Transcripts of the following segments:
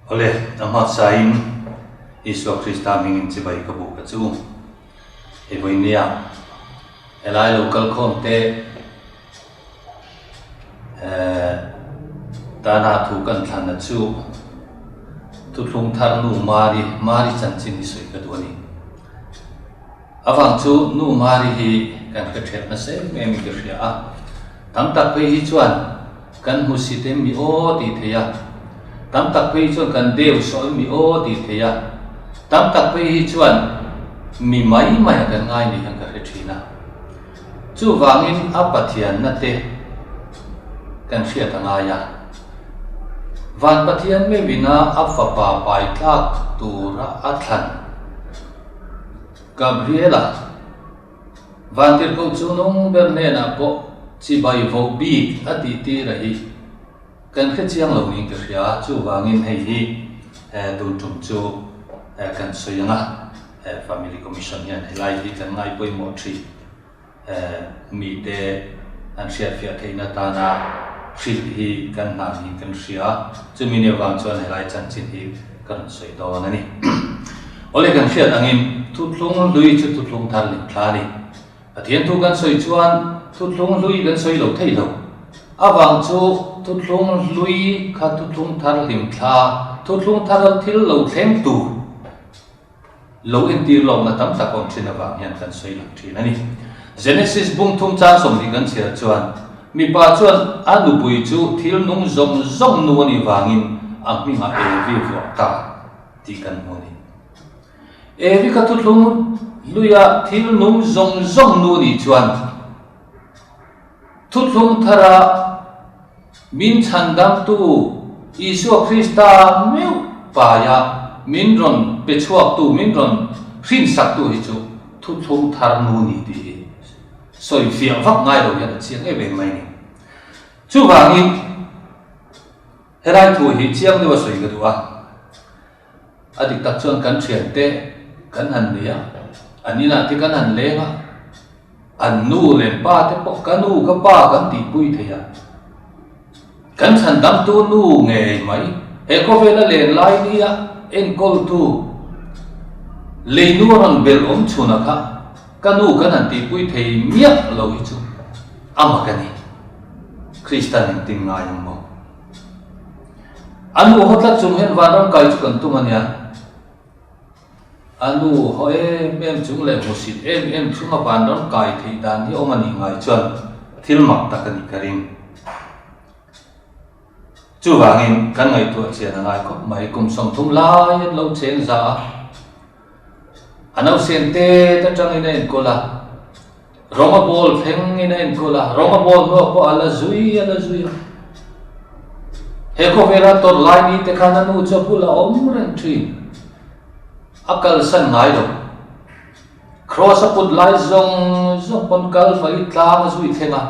Ole, ama sain Isu Krista mingin cibai kabu kacu. Ibu ini ya, elai lokal konte tanah tukan tanah cu, tutlung tarnu mari cancin isu kedua ni. Awang cu nu mari hi kan kecil nasi memi kerja tam tak pei hijuan kan musite mi o di thea tam tak pei chuan kan deu so mi o di thea tam tak pei hijuan mi mai kan ngai ni kan ka thina chu wangin apathian na te kan hria tanga ya van pathian me bina afapa pai tlak tura athan Gabriela vantir ko chunung berne na ko chi bai vo bi ati ti rahi kan khe chiang lo ni ka ria chu wangin hei hi du tum chu kan soyanga family commission yan helai hi kan ngai poi mo tri mi te an sia fia theina ta na fil hi kan na ni kan ria chu mi ne wang chuan helai chan chin hi kan soi do na ni ole kan sia angin tutlung lui chu tutlung thar lim thla ni athian tu kan soi chuan tutlung lui kan soi lo thei lo awang chu tutlung lui kha tutlung thar lim thla tutlung thar thil lo thleng tu lo in tir lo na tam ta kon thina wang hian kan soi lang thina ni Genesis bung thum cha som ni kan sia chuan mi pa chuan anu bui chu thil nung zom zom nu ni wangin ang mi nga evi vo ta ti kan mo ni evi ka tutlung luya thil nung zong zong nu ni chuan tutlung thara min chandam tu Isu Krista meu pa ya min ron pechuak tu min ron rin sak tu hi chu tutlung thar nu ni ti soi fiang vak ngai lo ya chiang e be mai ni chu wangin herai tu hi chiang de wa soi ga tu a adik tak chuan kan thian te kan han lia anina ti kan han lenga an nu len pa te po kan nu ka pa kan ti pui theya kan chan dam tu nu nge mai e ko vela len lai nia en kol tu le nu ron bel om chuna kha kan nu kan han ti pui thei miak lo hi chu ama kani Kristan tin ngai mo anu hotla chung hen waram kai chu kan tu mania anu hoe em chung le musit em chung a ban ron kai thei dan hi omani ngai chuan thil mak takani karim chu wangin kan ngai tu chian ngai ko mai kum som thum lai lo chen za anau sen te ta tang ina en kola roma bol theng ina en kola roma bol no ko ala zui he ko vera to lai ni te khana nu chapula om ren thi akal san ngai lo cross apud lai zong pon kal fai tlang zui thenga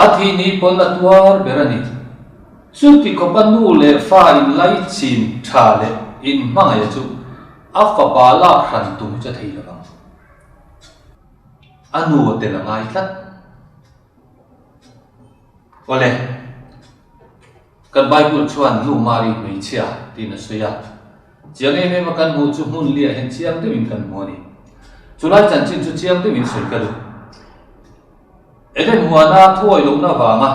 athi ni pon la tuar berani suti ko panu le fa in lai chin tha le in mangai chu afa bala khan tu cha thei la anu te la ngai tlat ole kan bible chuan nu mari mai chia tin soya chiang em makan mu chu mun lia hen chiang te min kan mo ni chulai chan chin chu chiang te min soi ka lu eden huana thoi lo na wa ma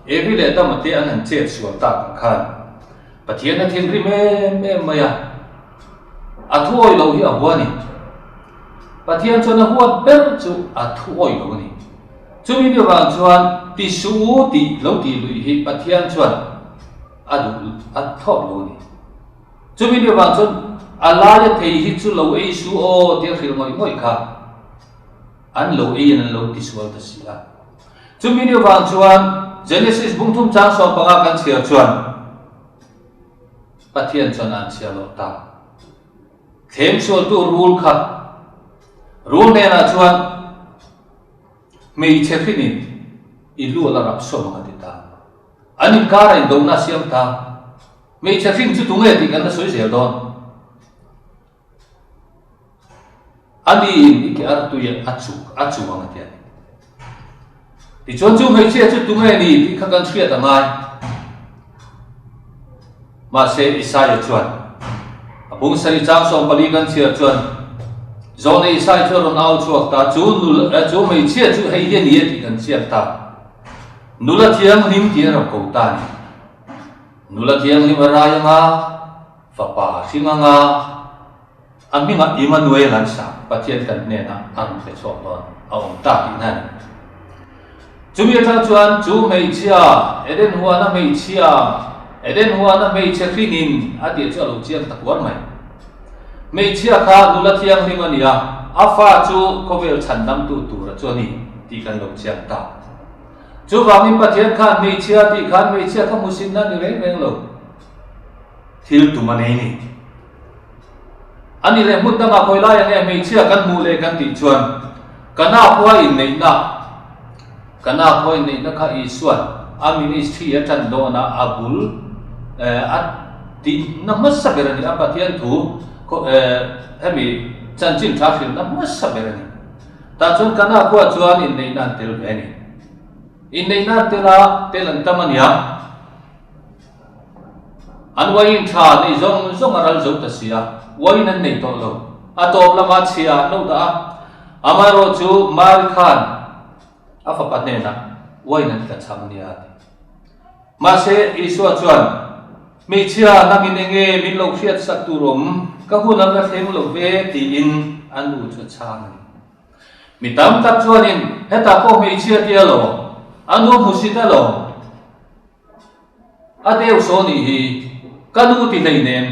evi le ta mate an han che sual ta khan pathian na thing ri me maya a thoi lo hi a huani pathian chona huat ber chu a thoi lo ni chu mi de wang chuan ti su ti lo ti lui hi pathian chuan adu a thot lo ni chu mi de wang chuan alaya thei hi chu lo ei su o te khil moi kha an lo ei an lo ti sual ta sia chu mi de wang chuan Genesis bung thum chang so panga kan chia chuan pathian chuan an chia lo ta them so tu rule kha rule ne na chuan mei che khini i lu la rap so ma ti ta ani kar in do na siam ta mei che khin chu tu nge ti kan na soi zel don ani ki ar tu ye achu ma ti ti chon chu mei che chu tu nge ni ti kha kan thria ta ngai mà sẽ Isaiah chuan bung sari chang som pali kan chia chuan zone Isaiah chuan au chuak ta chu mei chia chu hei hian ni ti kan chia ta nula thiang lim ti ro ko ta ni nula thiang lim ra yanga fa pa singanga aminga Emmanuel an sa pathian kan ne na an pe chok lon aung ta ti nan chumi tha chuan chu mei chia eden huwa na mei chia eden huwa na mei chia khinin ati chu lo chiang takwar mai mei chia kha nula thiang lim ania afa chu kovel chandam tu ra chu ni ti kan lo chiang ta chu wangin pathian khan mei chia ti khan mei chia kha musin na ni reng lo thil tu manei ni ani le mutta ma khoi lai ane mei chia kan mu le kan ti chuan kana khoi nei na kha I suan a ministry a tan do na abul at ti na mas saberani a pathian thu ko hemi chan chin tha fil na mas saberani ta chuan kana khoi chuan in nei na tel ve ni in nei na telan tamania an wain tha nei zong aral zo ta sia wain an nei to lo atom lama chia no da amaro chu mal khan afa patne na wain an ka chamnia ma se iswa chuan mi chia namin enge min lo khiat sak tu rom ka hun an la thleng lo ve ti in an u chu chang mi tam tak chuan in heta ko mi chia tia lo anu musita lo adeu so ni hi kanu ti nei nen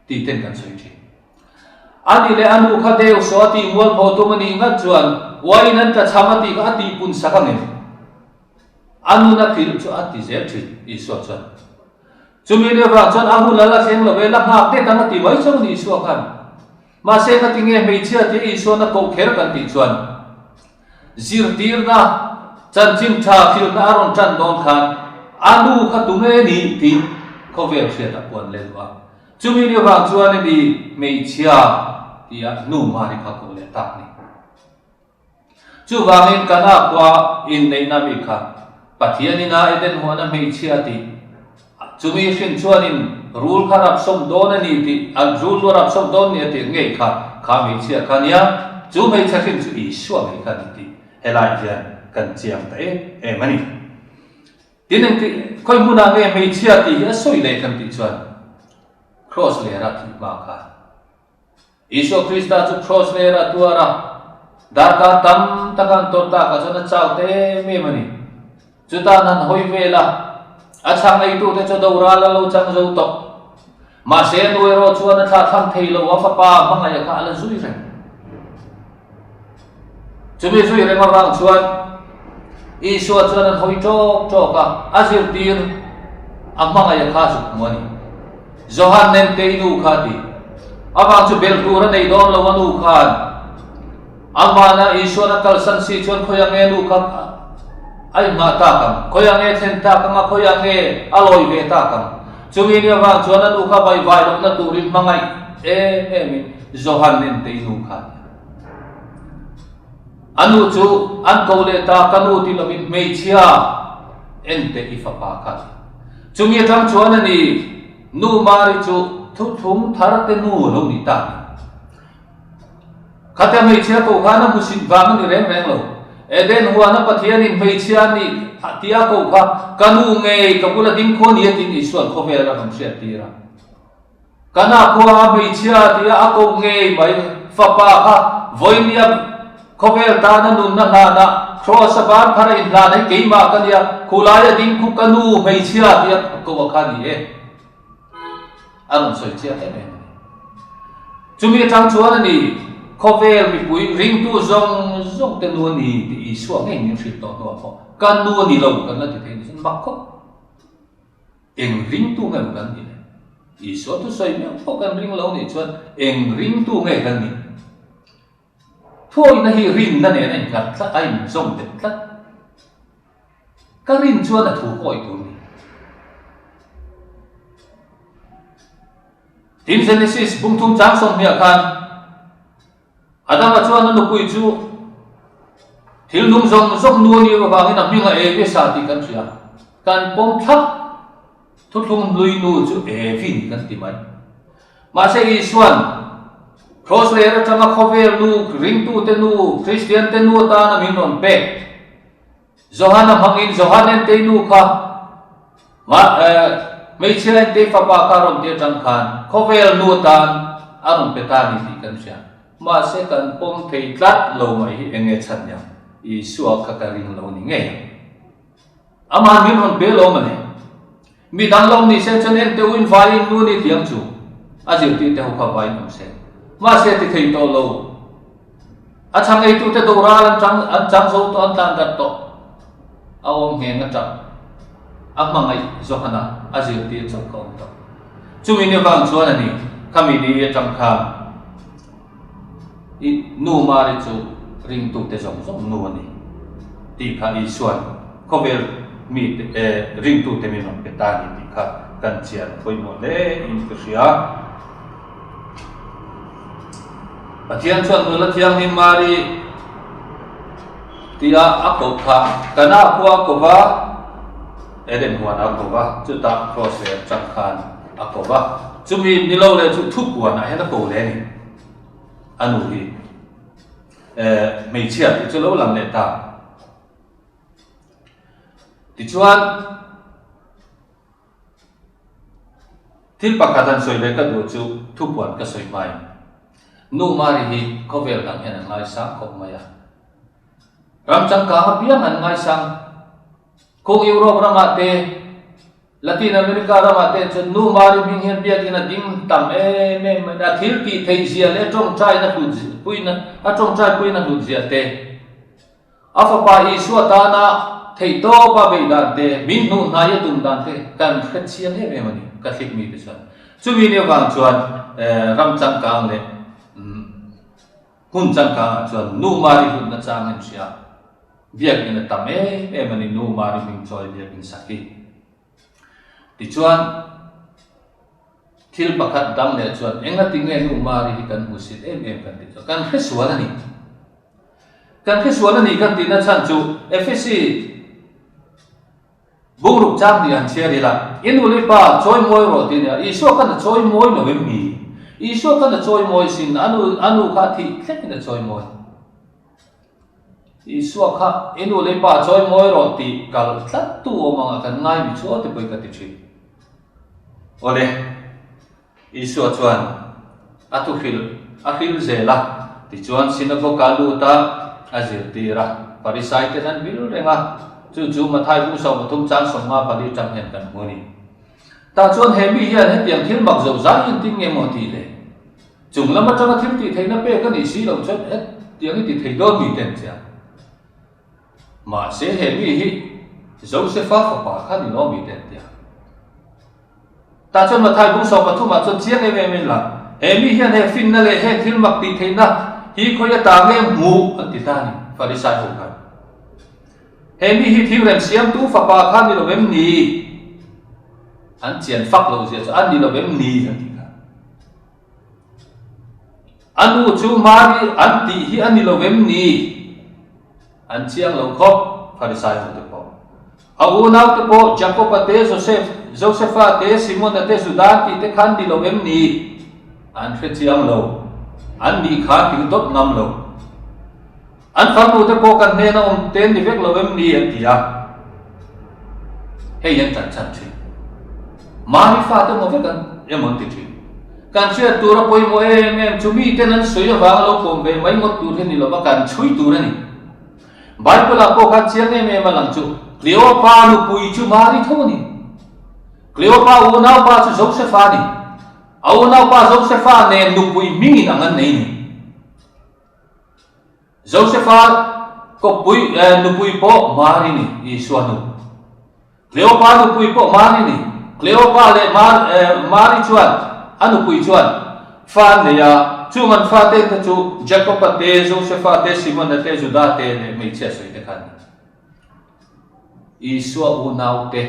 ti ten kan soi thi ani le anu kha deu so ti mual pho tu mani ngat chuan wai nan ka chamati ka ti pun sakang ne anu na thil chu ati zel thi I so chuan chumi le ra chuan ahu lala seng lo ve la ngak te tang ti wai chang ni so khan ma se ka ti nge mei chia ti I so na ko kher kan ti chuan zir tir na chan chim tha fil na aron chan don khan anu kha tu nge ni ti ko ve sia ta pon le wa chumi ni wa chuan ni mei chia ti a nu ma ri kha ko le ta ni chu wangin kana kwa in nei na mi kha pathian ina eden ho na mei chia ti chumi sin chuan in rule kha rap som don ani ti al rule rap som don ni ti nge kha mei chia kha nia chu mei chia sin chu I suwa mei kha ti helai hian kan chiang ta e mani tineng ti khoi muna nge mei chia ti a soi le kan ti chuan cross le ra ti ma kha Isu Krista chu cross le ra tu ara dar ka tam takan tor ta ka chana chau te me mani chu ta nan hoi ve la a chang nei tu te chu do ra la lo chang zo to ma se no ro chu na tha tham thei lo wa fa pa ma ngai kha la zui re chu me zui re ma wang chuan Isu chuan an hoi chok ka azir tir amma ngai kha su mo ni Johan nen te nu kha ti awang chu bel tu ra nei don lo anu khan amana Isu na kal san si chuan khoya nge nu kha ai ma ta kam khoya nge then ta kam khoya nge aloi ve ta kam chumi ni awang chuan anu kha bai vai lo na tu rin mangai mi Johan nen te nu kha anu chu an ko le ta kanu ti lo min mei chia ente ifa pa kha chumi thang chuan ani nu mari chu thu thum thar te nu lo ni ta khata mei chia ko kha na musin wang ni reng lo eden huwa na pathian in mei chia ni atia ko kha kanu nge kabula ding kho ni tin Iswan kho ve ra ham sia ti ra kana ko mei chia ti a ko nge bai fa pa kha voinia kho ve ta na nun na na cross ban phara in la nei ke ma ka nia khulaya ding khu kanu mei chia ti ko kha ni aron soi chia te chumi thang chuan ani khovel mi pui ring tu zong te nu ni ti suang nge ni thit to no pho kan nu ni lo kan la ti the ni mak kho eng ring tu nge kan ni I so tu soi me pho kan ring lo ni chuan eng ring tu nge kan ni thôi na hi ring na ne na kat tla ai zong te tla ka rin chuan a thu koi tu ni in Genesis bung thum chang som mia khan adam a chuan no pui chu thil nung zong nu ni wa wangin a minga e pe sa ti kan sia kan pom thak thu thung lui nu chu evin kan ti mai ma se isuan cross layer chama khovel nu ring tu te nu Christian te nu ta na min on pe Johanna hangin Johannen te nu kha ma mấy chuyện thế pháp ba karom thế trăng khan khovel nu tan aron petani ti kan sia ma se kan pom thei tlat lo mai hi enge chan ya I suak kakaring lo ni nge ama min hon pe lo mane mi dan long ni se chanen te win vai nu ni tiang chu a ji ti te ho kha vai nam se ma se ti thei to lo a chang ei tu te do ra lan chang so to an tan gat to awong he nga chang mangai Johanna a ji ti chang ko to chu mi ne bang chuan ani kami ni chang kha I nu ma ri chu ring tu te jong jong nu ani ti kha I suan khovel mi ring tu te mi non pe ta ni ti kha kan chian khoi mo le in ka sia pathian chuan nu la thiang hin mari tia akop kha kana kwa kova eden huan akova chu ta cross le chak khan akova chumi ni lo le chu thu kwa na hena ko le ni anu hi mei chia chu lo lam le ta ti chuan thil pakatan soi le ka du chu thu puan ka soi mai nu mari hi khovel dang hen ngai sang ko maya ram chang ka ha piang an ngai sang ko Europe ramate Latin America ramate chu nu mari bing hen pia kina ding tam me na thil ki thei zia le trong trai na hu puina a trong trai puina hu zia te afa pa I suata na thei to pa be dan te min nu na ya tum dan te kan khat chian he me mani ka thik mi te chuan chu mi ne wang chuan ram chang kang le hun chang kang chuan nu mari hun na chang hen sia viak in tam mani nu mari bing choi viak in saki ti chuan thil pakhat dam le chuan enga tinge nu mari hi kan husit kan ti chu kan kheswala ni kan ti na chan chu FSC bungruk chang di an chiari la inuli pa choi moi ro ti ya iso kan choi moi no mi iso kan choi moi sin anu kha thi thlek na choi moi iso kha inuli pa choi moi ro ti kal tlat tu o manga kan ngai mi chu te poi ka ti chi ole iso chuan atu khil zela ti chuan sinago kalu ta azir ti ra parisai te nan bil renga chu ma thai bu so thum chan som ma pali chang hen kan moni ta chuan he mi hian he piang thil mak zo za in ting nge mo ti le chung lama chang thil ti theina pe kan I si lo chat et tiang ti thei do mi ten cha ma se he mi hi Josepha fa pa kha ni lo mi ten tia ta chuan ma thai bu so ma thuma chuan chiang e me la he mi hian he fin na le he thil mak ti theina hi khoya ta nge mu an ti ta ni farisai ho kha he mi hi thiu rem siam tu fa pa khan ni lo mem ni an chian fak lo zia an ni lo mem ni han ti kha anu chu mari an ti hi an ni lo mem ni an chiang lo khop farisai ho te po abu nau te po Jacob te Josepha te Simon te Judas ti te khan ni lo mem ni an fe chiang lo an ni kha ti dot nam lo an phang tu te po kan ne na ten ni vek lo em ni an tia he yan chan chi mari fa te mo vek kan emon ti chi kan sia tu ra poi mo em chumi te nan soi wa lo pom ve mai ngot tu the ni lo ba kan chui tu ra ni bible la ko kha chiang em ma lang chu Cleopa nu pui chu mari tho ni Cleopa u na pa chu Josepha ni au na pa Josepha ne nu pui mi na ngan nei ni Josepha ko pui nu pui po mari ni Isuanu Cleopa nu pui po mari ni Cleopa le mari chuan anu pui chuan fa ne ya chu man fa te chu Jacob te Josepha te Simon te Judas te ne me che soi te khan Isu u nau te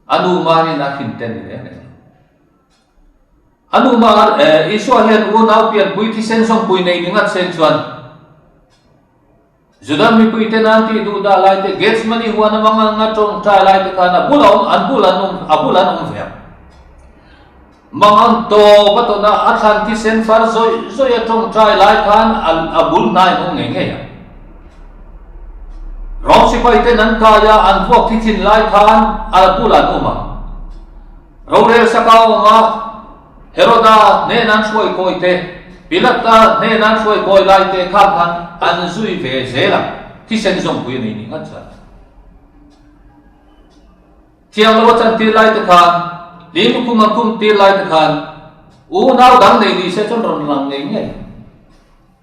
anu mari na khin ten ne anu ma Isu hian u nau pian pui thi sen song pui nei ningat sen chuan Judan mi puite nanti du da lai te gets mani huan amang nga trong trai lai te kana abulan vem mangan to batona athan ti sen far zoi trong trai lai khan abul nai no nge ya rom si paite nan kaya an vok thi thin lai khan abulan uma rore sakao ma heroda ne nan suai koite Pilata ne nan suai koi lai te kham khan an zui ve zela thi sen zong pui nei ni ngat cha thiang lo chan ti lai te khan lim kum ti lai te khan u nau dang nei ni se chon ron lang nei nge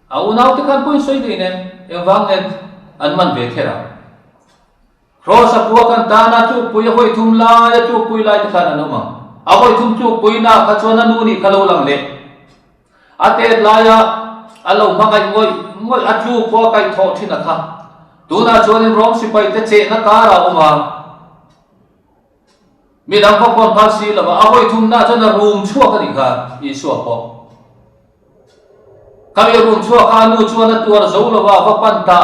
a u nau te khan pui soi dei ne ewang nen an man ve thera cross a puak kan ta na chu pui hoi thum la ya chu pui lai te khan anoma a hoi thum chu pui na kha chona nu ni khalo lang le ate laya alo mangai ngoi atu po kai tho thina kha tuna chuan rom si pai te che na kara uma mi dang ko kon phal si lawa avoi thum na chana room chua ka ni kha i suwa po kami room chua ka nu chuan tuar zo lawa va pan ta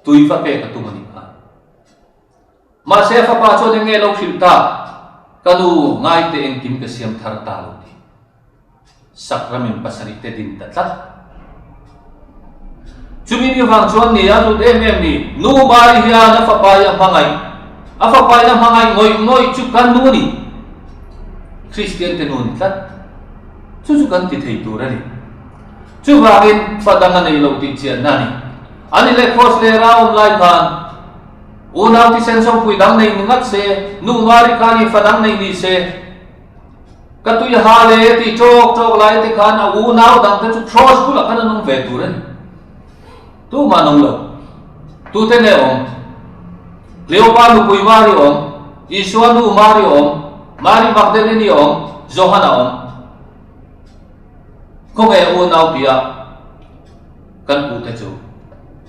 tui fa pe ka tumani kha ma se fa pa chuan nge lo khil ta kanu ngai te eng kim ka siam thar ta lo Sakramen pasarite din tatlat. Cumini vang chuan ni anu ni nu mari hiya na papaya mangai. A papaya mangai ngoi chukan nu ni. Christian tenun tat. Chukan ti thei tur ani. Chu wangin padangan nei lo ti chian nani. Ani le cross le raum lai khan. Unaw ti sensong puidang nei ngat se nu mari kani fadang nei ni se katu ya hale ti chok lai ti khan a u nau dang te chu cross bula khan nong ve turan tu ma nong lo tu te ne om leopa nu pui mari om iswa nu mari om mari magdalene om johana om ko me u nau pia kan pu te chu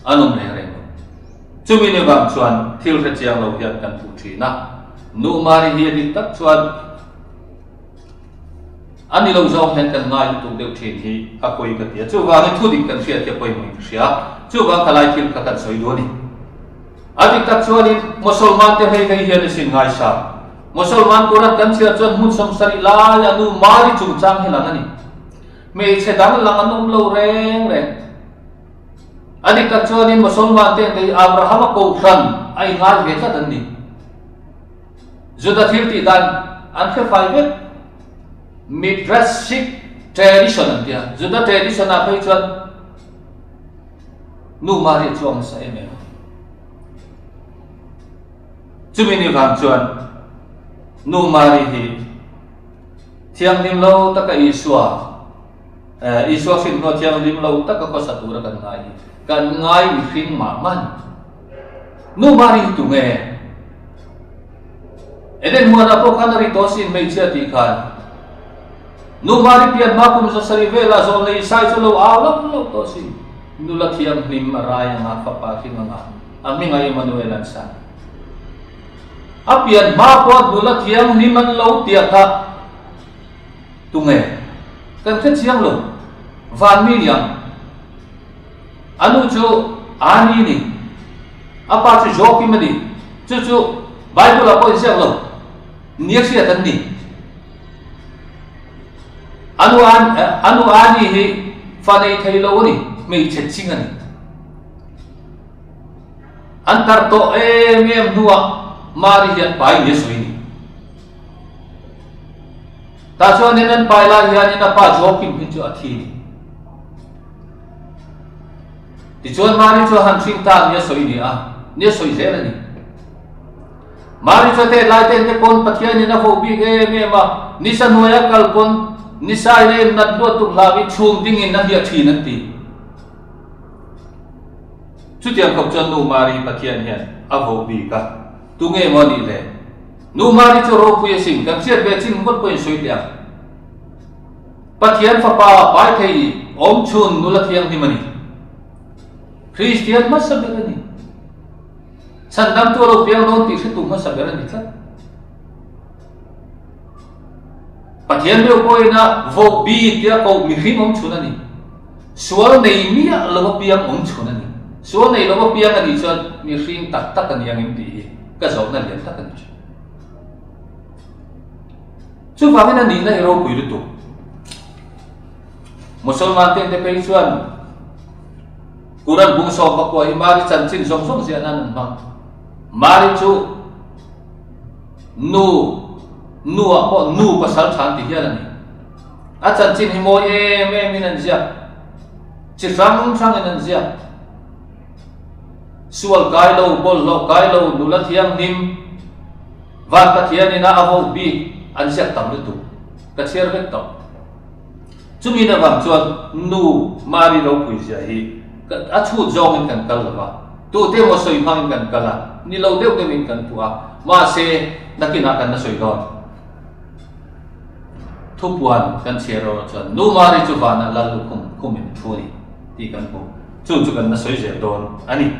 anum re chu mi ne bang chuan thil re chiang lo hian kan pu thi na nu mari hi di tak chuan ani lo zong hen kan ngai tu deu thin hi a koi ka tia chu wa ngai thu dik kan sia tia koi moi sia chu wa khalai thil ka kan soi do ni adik tak chuan in musulman te hei hei hian sin ngai sa musulman kuran kan sia chuan mun som sari la ya nu mari chung chang hi lang ani me che dang lang anom lo reng adik tak chuan in musulman te dei abraham ko khan ai ngai ve ta dan ni juda thil ti dan an khe fai ve midrashic tradition dia juda tradition a phei chuan nu mari chuang sa em chumini wang chuan nu mari hi thiang lim lo taka iswa sin no thiang lim lo taka ko satura kan ngai fin ma man nu mari tu nge eden mo na po kan rito sin mai chia ti khan nu mari pian ma kum sa sarivela zo nei sai chulo alam lo to si nula thiam nim maraya nga papa ki nga ami ngai manuelan sa apian ma po nula thiam nim man lo tia ka tunge kan khet siang lo van miliam anu chu ani ni apa chu joki madi chu bible apo siang lo niak sia tan ni anu ani hi fanei thailo ni mei chet chingani antar to em nuwa mari hian pai ye soini ta chuan nen pai la hian na pa jokim hin chu athi ti chuan mari chu han sing ta ye soini a ne soi zela ni mari chu te lai ten te kon pathian ni na fo bi ge me ma nisan hoya kal kon nisai le nat do tu lawi chung ding in na dia thi nan ti chu tiang khop chan nu mari pathian hian a vo bi ka tu nge mo ni le nu mari chu ro pu ye sing kan siat be chin ngot po soi tia pathian fa pa pai thei om chun nu la thiang ni mani christian ma saberani sandam tu ro piang non ti se tu ma saberani tla pathian be ko ina vo bi tia ko mi khim om chunani sual nei mi lo piang ong chuna ni sual nei lo piang ani chuan mi hring tak tak ani ang im ti ka zo na lian tak ani chu wangin ani na hero pui tu musulman te pe chuan Quran bung so ba ko mari chan chin song song sia nan ma mari chu nu apo nu pasal chan ti hian ani a chan chin hi mo em min an sia chi sang sang an sia sual kai lo bol lo kai lo nu la thiang nim van ka thian ina avo bi an sia tam tu ka cher vek to chumi na wang chuan nu mari lo pui sia hi a chu zong in kan kal ba tu te mo soi phang kan kala ni lo deu ke min kan tua ma se nakina kan na soi don thu puan kan chero chuan nu mari chu bana lal kum in thu ni ti kan ko chu kan na soi je don ani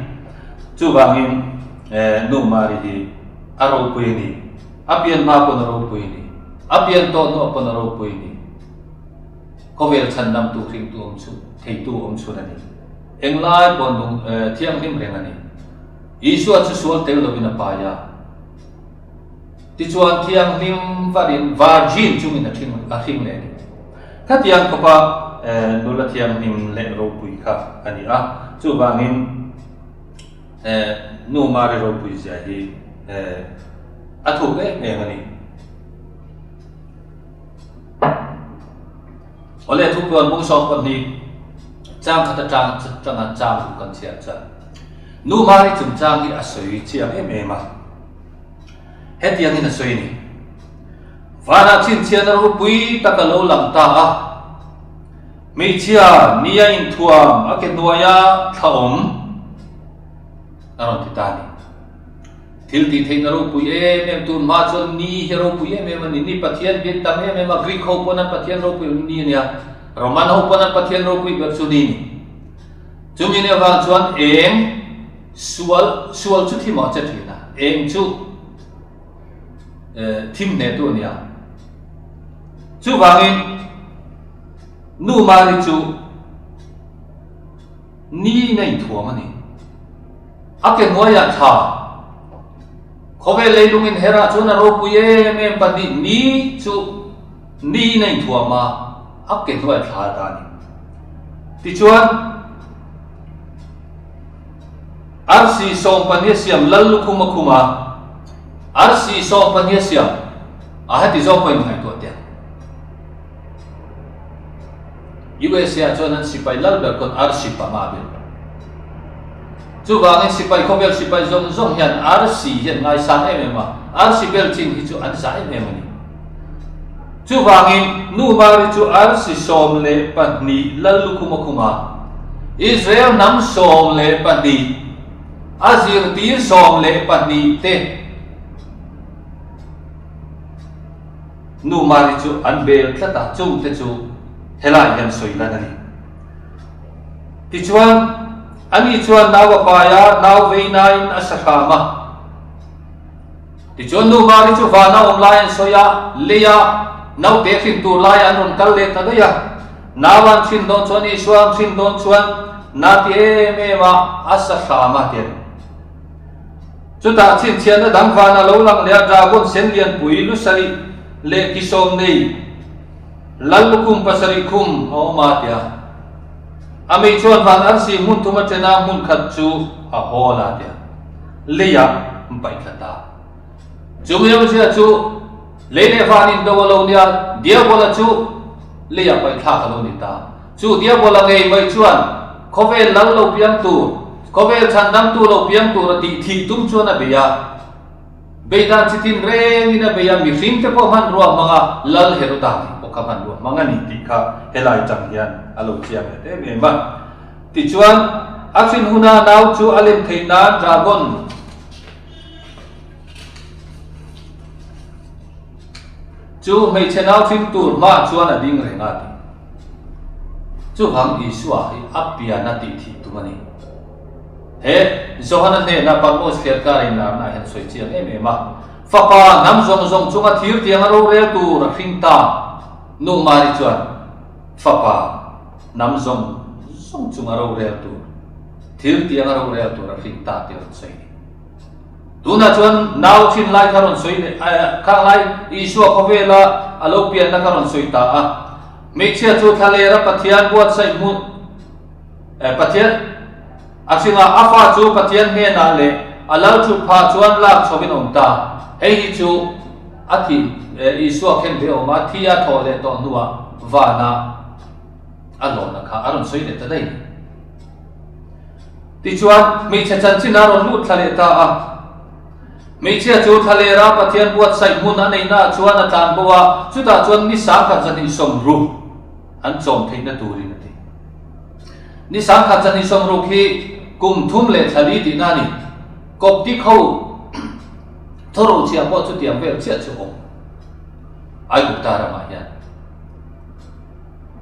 chu wangin nu mari hi aro pui ni apian ma ko na ro pui ni apian to no pa na ro pui ni ko vel chan nam tu thing tu om chu thei tu om chu na ni englai bon nung thiang him reng ani isu chu sual tel lo bina pa ya ti chuan thiang him varin virgin chu min a thing le ni ka tiang ko pa nula thiang him le ro pui kha ani a chu wangin nu ma ro pui ja hi a thu le me ani ole thu kon bung sok kon ni trang khata trang kan sia cha nu mari chung trang hi asoi chia em ma het yang in asoi ni vana chin chia na ru pui takalo lam ta a mi chia nia in thuam a ke nuaya thaom aron ti ta ni thil ti thei na ru pui em tu ma chon ni hero pui em ni pathian bin tam em greek ho pona pathian ro pui ni nia Roman ho pona pathian ro pui ber chuni ni chumi ne wang chuan eng sual chu thima cha thina eng chu thim ne tu nia chu wangin nu mari chu ni nei thuam ani ake noya tha khobe leilungin hera chuna ro pui em pandi ni chu ni nei thuama ake noya tha ta ni ti chuan arsi som paniasiam lallu kuma arsi som paniasiam ahati zo point ngai to tia USA chuan sipai lal ber kon arsi pa ma bil chu wangin sipai khobel sipai zong zong hian arsi hian ngai sang em ma arsi bel chin hi chu an sa em ni chu wangin nu mari chu arsi som le pani lallu kuma Israel nam som le pani azir tir som le pani te nu mari chu an bel thata chu te chu helai yan soi la ni ti chuan ani chuan nawa pa ya naw ve nain asakama ti chuan nu mari chu va na om lai soya leya naw te khin tu lai an ron kal le ta ya nawan thin don chuan i suam thin don chuan na te me ma asakama te chuta chin chian na dang vana lo lang le dragon sen lian pui lu sari le kisom nei lallukum pasari kum o ma tia ami chuan van arsi mun thuma chena mun khat chu a hola tia leya mpai khata chumya sia chu lele vanin do lo nia dia bola chu leya pai tha ka lo ni ta chu dia bola ngei mai chuan khove lal lo piang tu Kovel chandam tu lo piang tu rati thi tum chuan a beya beida chitin reng ina beya mi ring te po man ruwa mga lal heruta po kaman ruwa mga ni ti kha helai chang hian alo chiam te me ma ti chuan achin huna naw chu alem theina dragon chu mei chenau thin tur ma chuan a ding renga ti chu hang i suwa hi apia na ti thi tumani he zohana ne na pangos kher ka rin na hen soi chiang em ma fa pa nam zong zong chunga thir tiang ro re tu ra khing ta nu mari chuan fa pa nam zong song chung aro rel tu thir tiang aro rel tu ra fing ta ti ron sei tuna chuan nau thin lai kharon soi ne khang lai isu ko vela alo pian na kharon soi ta a mechia chu thalera pathian buat sai mu pathian asinga afa chu pathian ne na le alau chu pha chuan lak chobin om ta hei hi chu athi isu khen be oma thia thole to nuwa vana alona kha aron soi ne ta dai ti chuan mechia chan chin aron lut thale ta a mechia chu thalera pathian buat sai mun anei na chuan a tlan bowa chuta chuan ni sa kha chani som ru an chom theina turin ati ni sa kha chani som ru khi kum thum le thali di na ni kop ti khau thoro chia po chu tiam vel chia chu om ai ku ta ra ma ya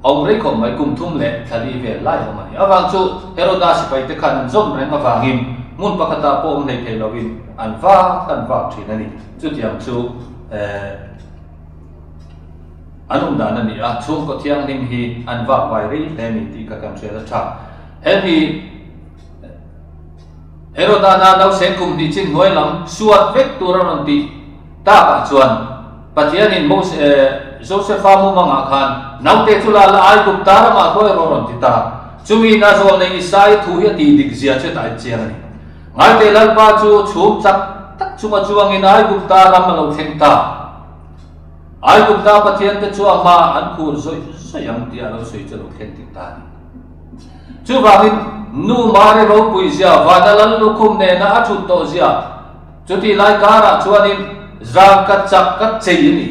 ông rei khom mai kum thum le thali ve lai ho mani awang chu Herodas pai te khan zom reng awangin mun pakata po nei thei lovin an va thin ani chu tiam chu anum dan ani a chung ko thiang nim hi an va vai ri le mi ti ka kam se la tha he Herodana nau sen kum di chin noi lam suat vek turan ti ta ka chuan pathian in mos Josepha mu manga khan nau te chula la ai gup tar ma ko ron ti ta chumi na zo nei sai thu hi ti dik zia che tai chiang ani ngai te lal pa chu chum chak tak chuma chuang in ai gup tar ma lo theng ta ai gup ta pathian te chu ama an khur soi sayang ti alo soi che lo khen ti ta chu wangin nu mare ro pui zia vanalal lu khum ne na athut to zia chuti lai kara chuanin zang kat chak kat chei ni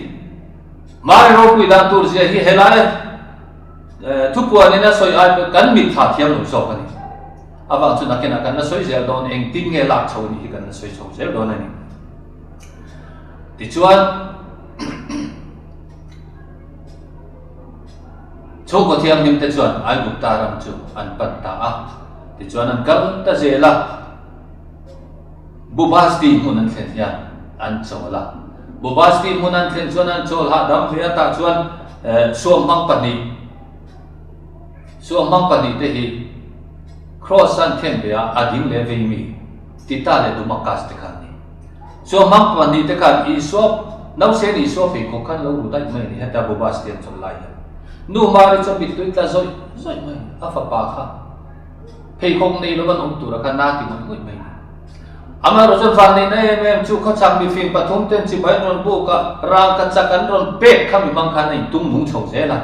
mare ro pui dan tur zia hi helai thupuan ina soi ai kan mi tha thiam lo so kan awang chu nakena kan na soi zel don eng ting nge lak chho ni hi kan na soi chho zel don ani ti chuan chu ko thiam nim te chuan ai guk ta ram chu an pan ta a ti chuan an kal ta zela bubasti mun an thlen ya an chola bubasti mun an thlen chuan an chol ha dam thia ta chuan suam mang pani te hi cross an thlen be a ading le ve mi ti ta le du makas te khan ni suam mang pani te khan I swap nau se ni swap fi ko khan lo ru dai mai ni hata bubasti an chol lai nu mari cho bit tuit la zoi mai afa pa kha phei khong nei lo ban om tu ra kha na ti ngoi mai ama ro son fan nei na em chu kha chang mi fin pathum ten chi bai ron bu ka rang ka chakan ron pe kha mi mang kha nei tung mung chho je la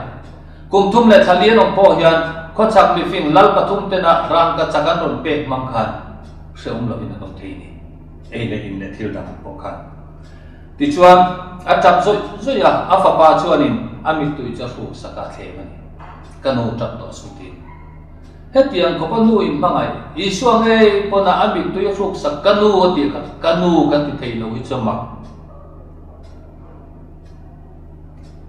kum thum le thalien om po hian kha chang mi fin lal pathum ten na rang ka chakan ron pe mang khan se lo in nom thei ni ei le in le thil da po kha ti chuan a chap zoi ya afa pa chuanin amit tu cha hu saka themani kanu tap to suti hetian ko panu in mangai isuang e pona amit tu hu sak kanu ti kanu kan ti thei lo hi chama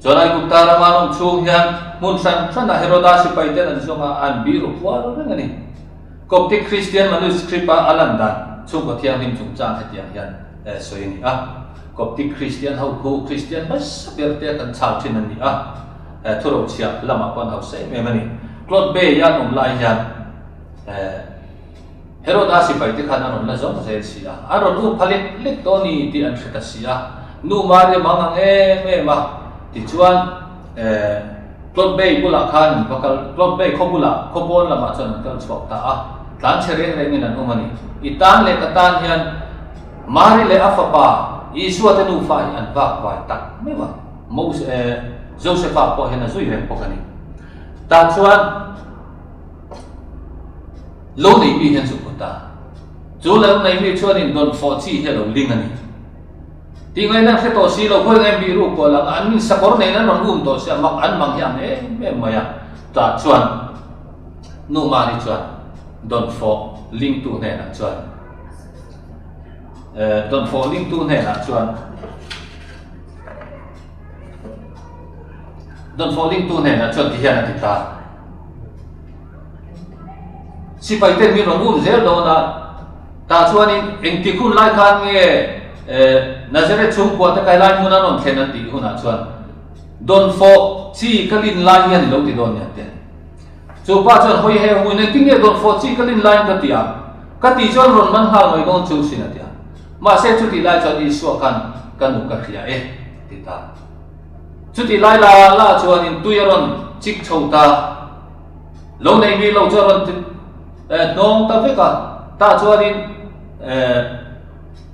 jonai gupta ramanong chung hian mun san na Herodas pai ten an zonga an biru wa ro ngani Coptic Christian manuscript alanda chung ko thiang him chung chang hetiang hian soini a Coptic Christian hau ko Christian bas berte kan chau thin ani a thuro chia lama pon hau sei me mani klot be ya nom lai ya Herodas pai te khana ron la zom se sia aron u phalit lik to ni ti an theta sia nu mare mangang me ma ti chuan klot be bula khan bakal klot be khobula khobon lama chon kan chok ta a tlan chereng reng in an umani itan le katan hian mari le afapa Isua te nu fai an vak vai tak mewa mos Josepha po hena zui reng po kani ta chuan lo nei bi hen su ta chu lo nei bi chuan in don fo chi he lo ling ani ti ngai na kheto si lo khoi ngai bi ru ko lang an sakor nei na non to sia mak an mang hiam me maya ta chuan nu ma ni chuan don fo ling tu ne na chuan don falling tu ne na chuan don falling tu ne na chuan ti hian ti ta si pai ten mi ron zel do na ta chuan in eng ti khun lai khan nge Nazareth chung kwa ta kai lai mun anon thlen an ti huna chuan don fo chi kalin lai hian lo ti don ya te chu pa chuan hoi he hui ne tinge don fo chi kalin line ka tia ka ti chuan ron man hal mai gon chu sin atia ma se chu ti lai chuan Isu kan nu ka khia ti ta chu ti lai la chuan in tuiron chik chota lo nei mi lo chuan nong ta ve ka ta chuan in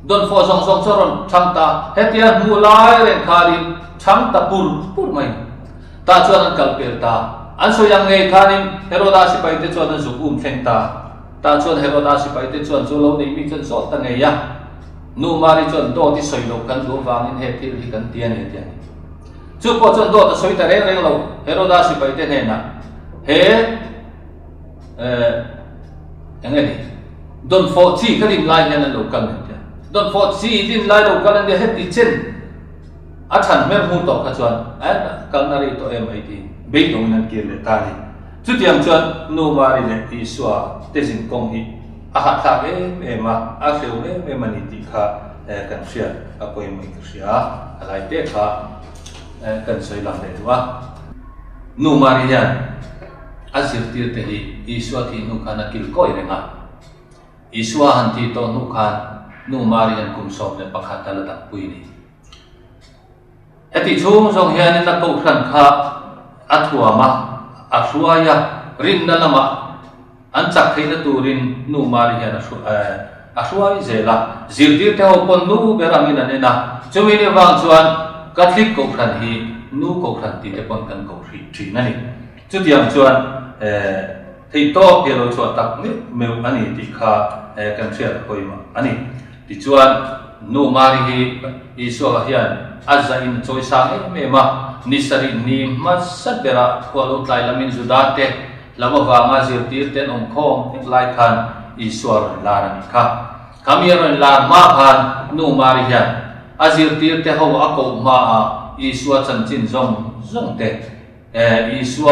don fo song song chuan thang ta hetia mu lai ren khalin thang ta pur mai ta chuan an kalper ta an so yang ngai khanin Herodas pai te chuan an zu thleng ta chuan Herodas pai te chuan chu lo nei mi chuan so ta ngai ya nu mari chuan do ti soi lo kan lu wangin he thil hi kan tian he tian chu po chuan do ta soi ta reng lo Herodas pai te ne na he engani don fo chi kalim lai hian an lo kan ne don fo chi din lai lo kan ne he ti chen a than mer mu to ka chuan kan nari to em ai ti be dong nan ke le ta ni chu tiam chuan nu mari le Isu te jin kong hi a ha tha e ma a kheu e mani ti kha kan sia a poi mai ka sia a lai te kha kan soi lam le wa nu mari hian a sir tir te hi Isu thi nu khana kil koi renga Isu han ti to nu khan nu mari han kum som le pakhat la tak pui ni eti chung jong hian na ko khan kha athua ma ahruaya rin na lama an chak theina turin nu mari hian ahruai zela zirdir te ho pon nu beramin anena chumini wang chuan kathlik ko khan hi nu ko khan ti te pon kan ko thri na ni chutiam chuan thei to pelo chuan tak mi meu ani ti kha kan thriat koima ani ti chuan nu mari hi Isu hian azza in choi sang me ma nisari ni masat bera kholo tlai lamin judate lama wa ma zir tir ten om khom lai khan Isu la ran kha kamiron la ma khan nu mari hian azir tir te ho ako ma Isu chan chin zong te Isu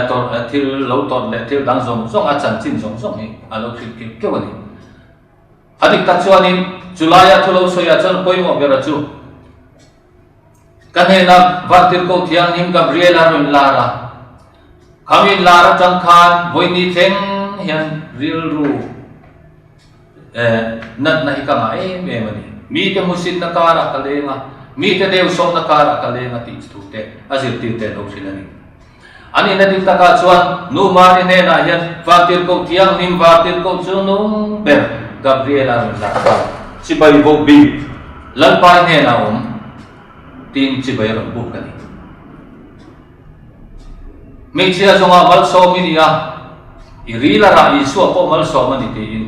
to thil lo ton le thil dang zong a chan chin zong hi alo khit ke wani adik ta chuanin Julaya thulo soya chan poimo bera chu kanena vantir ko thiang him Gabriela ron lara kami lara chang khan voini theng hian ril ru nat na hikama me mani mi te musin na kara kalenga mi te dew som na kara kalenga ti tu te azir ti te lo silani ani na dik taka chuan nu mari ne na hian vantir ko thiang him vantir ko chunung ber Gabriela ron lara si bai bo bi lan pai ne na tin chi bai ron bu kani me chia zonga mal so mi nia irila ra Isu ko mal so mani te in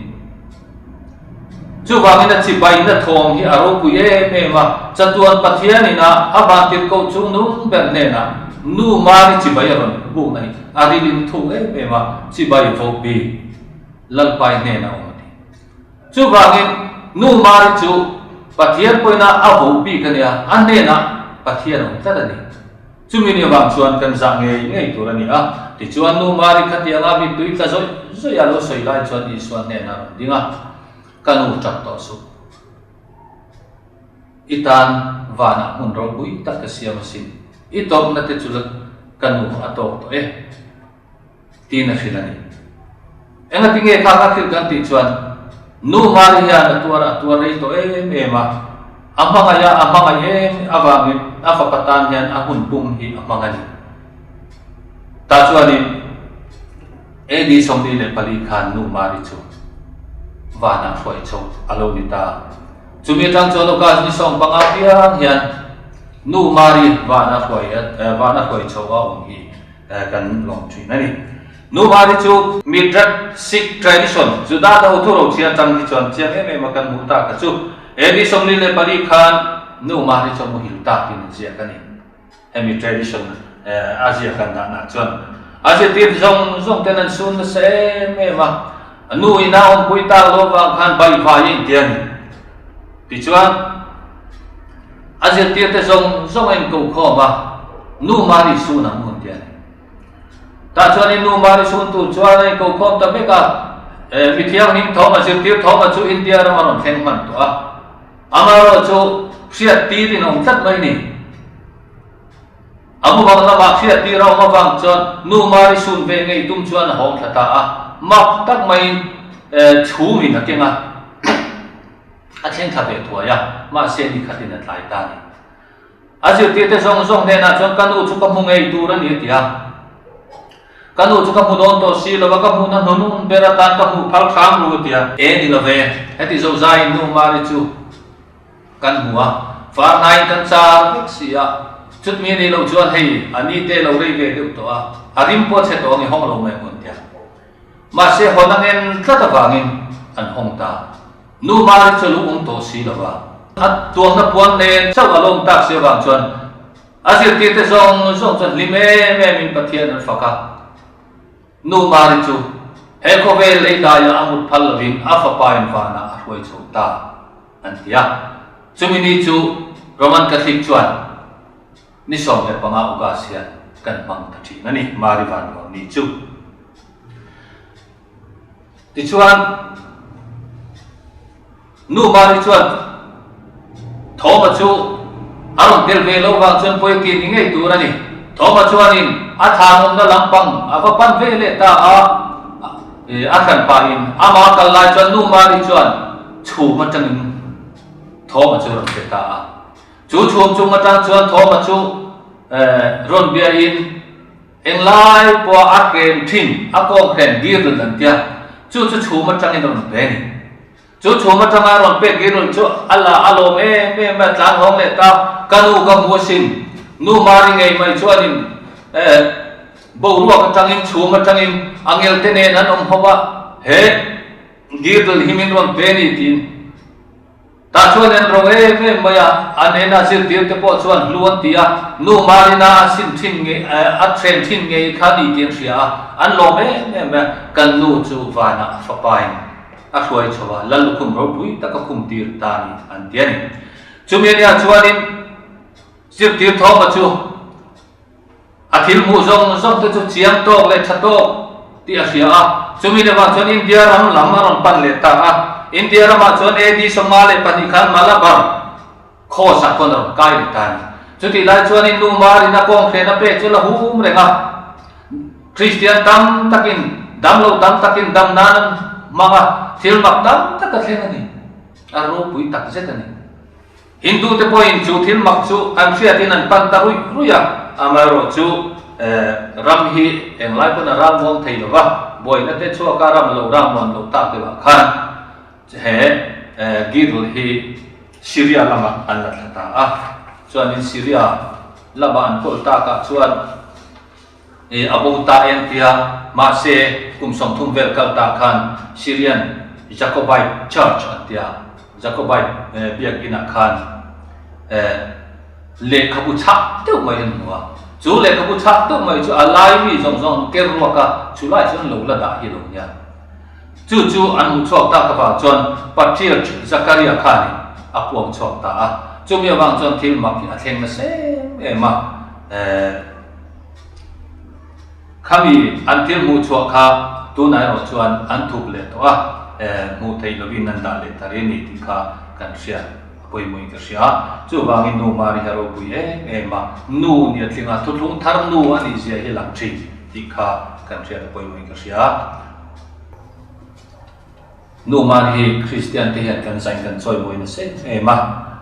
chu wangina chi bai na thong hi aro ku ye me ma chatuan pathian ina avantir ko chu nu ber ne na nu mari chi bai ron bu nai ari lin thu me ma chi bai vo bi lan pai ne na chu wangin nu mari chu pathian poina avu bi kania anne na pathian on tadani chumini wang chuan kan za ngei turani a ti chuan nu mari khatia nga bi tui ka zo ya lo soi lai chuan Isu ne na dinga kanu chak to su itan wana mun ro bui tak ka siam sin itom na te chu kanu atok to tin a filani enga tinge kha kha khil kan ti chuan nu mari ya tuar rei to ma amangaya awangin afapatan yan ahun pum hi amangani ta chuanin edi somni le pali khan nu mari chu wana foi chu alo ni ta chumi tang chono ka ni som banga piang hian nu mari wana foi chu a hi kan long thui nani nu mari chu midrat Sikh tradition juda da uthuro chia chang hi chon chia me makan muta ka chu edi somni le pali khan nu mari chu mo hilta tin chia kani hemi tradition Asia kan na chuan Asia tir zong tenan sun se me ma nu ina on puita lo wa khan bai fa yin tian ti chuan Asia tir te zong en ko kho ma nu mari su na mun tian ta chuan nu mari sun tu chuan en ko khom ta be ka mi thiang ning thom Asia tir thom chu India ra maron theng man to a amaro chu siat ti rin ong tat mai ni amu bang na ma khia ti rau ma wang chon nu mari sun ve ngei tum chuan hong thata a mak tak mai chu mi na kenga a thleng tha ve thua ya ma se ni khatin a tlai ta ni azir ti te zong zong ne na chon kanu chu ka mu ngei tur ani tia kanu chu ka mu don to si lo ka mu na nunun bera tan ka mu phal kham ru tia e ni lo ve heti zo zai nu mari chu kan huwa fa nai kan cha sia chút mi đi lâu chuan hay ani te lâu đây về được to a arim po se to ngi hong lo mai mun tia ma se honang en tla wangin an hong ta nu ma ri chulu to si lo wa at tuang na puan ne chau along tak se wang chuan azir ti te zong chuan lime me min pathian an faka nu ma ri chu he ko ve le da ya amut phal lovin afa pa in fa na hoi chu ta an tia chumini chu roman catholic chuan ni som le panga uga sia kan mang thathi nani mari van wa ni chu ti chuan nu mari chuan thoma chu aron tel ve lo wang chuan poi ki ni ngei tur ani thoma chuan in a thangom na lampang ava pan ve le ta a kan pa in ama kal lai chuan nu mari chuan chu ma changin thoma chu ron te ta chú chuông chung mà trang chuan thọ mà chú ron bia in en lai po a ken thin a kong khen dir lần tia chú mà trang in ron pe ni chú mà trang a ron pe gi ron chú ala alo me ma tlang hong le ta kanu ka mu sin nu mari ngei mai chuan in bo ruwa ka trang in chú mà trang in angel te ne nan hawa he dir himin ron pe ni tin ta chuan en rong me maya anena sir tir te po chuan luan tia nu marina sin thin nge a thren thin nge khani tin ria an lo me kan nu chu wana fa pain a hruai chawa lal khum ro pui taka khum tir ta ni an tiani chumenia chuan in sir tir tho ma chu a thil mu zong te chu chiang tok le thatok ti a ria chumine wa chuan india ram ron pan le ta India rama chuan edi somale pani khan malabar kho sa kon ro kai tan chuti lai chuan in nu mari na kong khe na pe chu la hum renga Christian tam takin dam lo tam takin dam nan manga thil mak tam tak ka thlen ani aro pui tak zet ani Hindu te point chu thil mak chu an thria tin an pan ta ruya amaro chu ram hi eng lai pon ram wong thei lo wa boy na te chu ka ram lo ram mon lo ta te wa khan he gidul hi Syria lama an la thata chuan in Syria lama an kol ta ka chuan abo ta en tia ma se kum som thum vel kal ta khan Syrian Jacobite Church an tia Jacobite biakina khan le khabu chak tu mai an nuwa chu le khabu chak tu mai chu alai mi zong kerwa ka chulai chun lo la da hi lo nya chu an mu chok ta ka ba chuan patriarch Zakaria khani apuang chok ta chumia wang chuan thil mak a thleng na se ema khami an thil mu chok kha tu nai ro chuan an thup le to mu thei lovin nan da le tare ni ti kha kan sia poi moi ka sia chu wangin nu mari haro pui ema nu ni thlinga thuthung thar nu ani sia hi lang thi ti kha kan sia poi moi ka sia nu man hi Christian te hian kan sain kan choi moi na se ema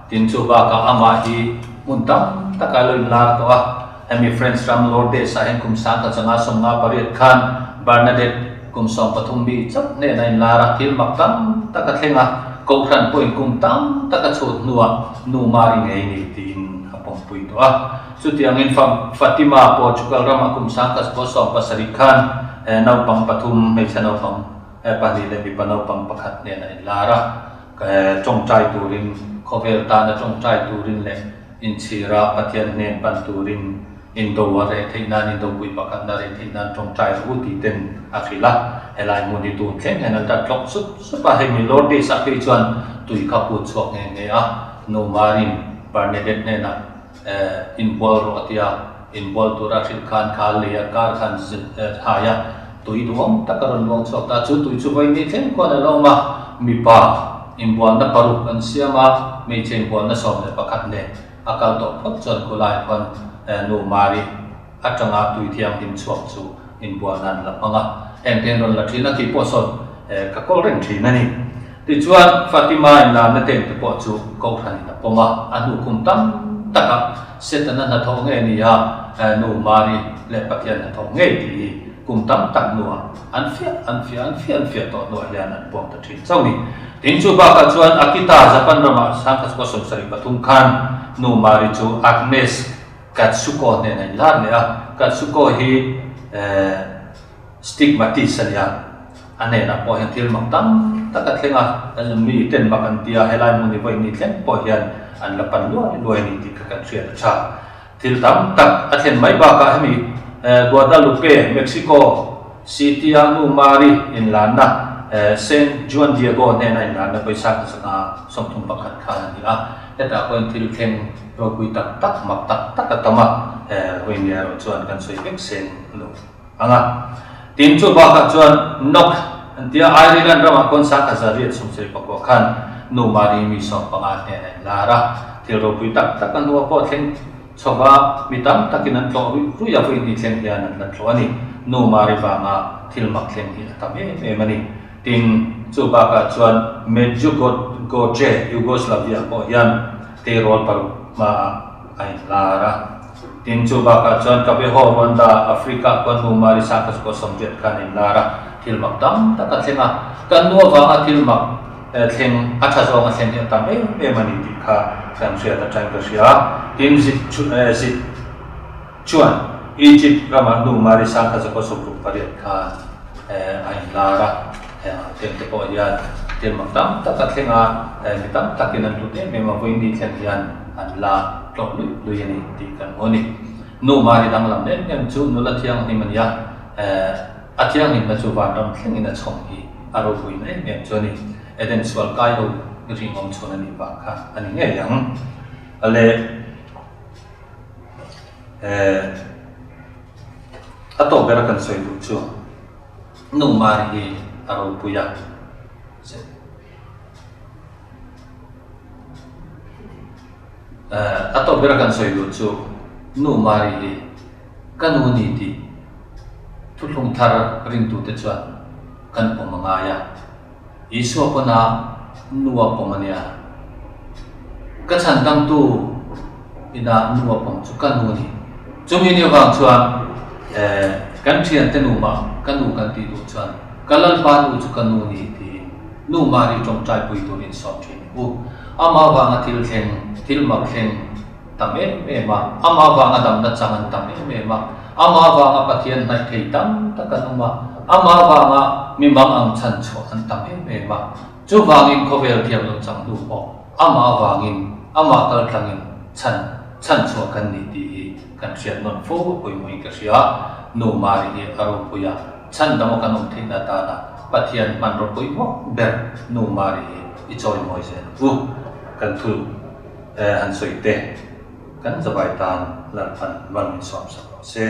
tin chu ba ka ama hi muntam takaloi lar to ami friends ram lord de sa hen kum sang ka changa somnga pariat khan Bernadette kum som pathumbi chap ne nai lara thil maktam taka thlenga ko khan point kum tam taka chut nuwa nu mari ngei ni tin hapong pui to chu tiang in Fatima Portugal ram kum sang ka som pasari khan nau pang pathum me chano pang pani le bi panau pang pakhat ne na lara chong chai turin khovel ta na chong chai turin le in chira pathian ne pan turin indo wa re theina ni do pui pakhat na re theina chong chai ru ti ten akhila helai moni tu thleng hen ta tlok su pa he mi lord de sa pe chuan tui kha pu chok nge no marin Bernadette ne na in bol ro atia in bol tu Rashid Khan khal le ya kar khan haya tui duam takaron long chok ta chu tui chu vai ni thleng ko na lo ma mi pa imbol na paruk an siama me chen bol na som le pakhat ne akal to phot chon ko lai kon nu mari atanga tui thiam tim chuak chu in buanan la panga ten ron la thina ki poson ka kol reng thina ni ti chuan Fatima in la na ten te po chu ko thani na poma anu kum tam taka setana na thong nge ni ya nu mari le pathian na thong nge ti kum tam tak nuwa an fia to no hian an pom ta thin chau ni tin chu ba ka chuan akita japan rama sang ka som sari pathum khan nu mari chu Agnes Katsuko ne nai la le a Katsuko hi stigmatisania ane na po hian thil mak tam taka thlenga mi ten bakan tia helai mun ni voi ni thleng po hian an la pan loi ni ti ka thriat cha thil tam tak a thlen mai ba ka hemi Guadalupe Mexico City nu mari in lana Saint Juan Diego ne nai lana paisa ka sanga somthum pakhat khan ni a eta ko thil thleng ro kui tak mak tak atama hoinia ro chuan kan soi bek sen lo anga tin chu ba ka chuan nok antia Ireland rama kon sa ka zariat sum sei pako khan nu mari mi som panga ne lara thil ro kui tak an nuwa po thleng choba mitam takin an tlo ru ya foi ni thleng hian an tlo ani nu mari ba nga thil mak thleng hi atame mani tin chu ba ka chuan Medjugorje Yugoslavia po hian te rol paru ma ai lara tin chu ba ka chuan kabe ho Rwanda Africa kon nu mari sa ka ko somjet khan in lara thil mak tam taka thlenga kan nuwa wa nga thil mak thleng atha zo nga thleng hi atame mani ti kha kan sia ta tang ka sia tin zit chuan Egypt rama nu mari sa ka ko som ru pariat kha ai lara ten te po hian thil mak tam taka thlenga mi tam takin an tu te me ma voi ni thleng hian an la tlok lu yani ti kan oni nu mari dang lam nem chu nu la thiang ni mania athiang ni na chu van ram thleng ina chong hi aro hui ne me choni eden swal kai do ri ngom chona ni ba kha ani nge yang ale ato bera kan soi du chu nu mari hi aro puya atau berakan soi lucu nu mari hi kanu ni ti tulung thar ring tu te chuan kan pomangaya iso pana nuwa pomania ka chan dang tu ina nuwa pom chu kanu ni chumi ni wang chuan kan thian te nu ma kanu kan ti du chuan kalal pa nu chu kanu ni ti nu mari trong trai pui tu in som thin u ama wanga thil mak thleng tame ma ama wanga dam na changan tame ma ama wanga pathian nai thei tam takanuma ama wanga mimang ang chan chu an tame ma chu wangin khovel thiam lo chang du po ama wangin ama kal tlangin chan chu kan ni ti kan siat non fo poi moi ka sia nu mari hi aro puya chan damo kanom theina ta na pathian man ro poi mo ber nu mari hi ichoi moi se kan thu han soi te kan zabai tan lan phan van som se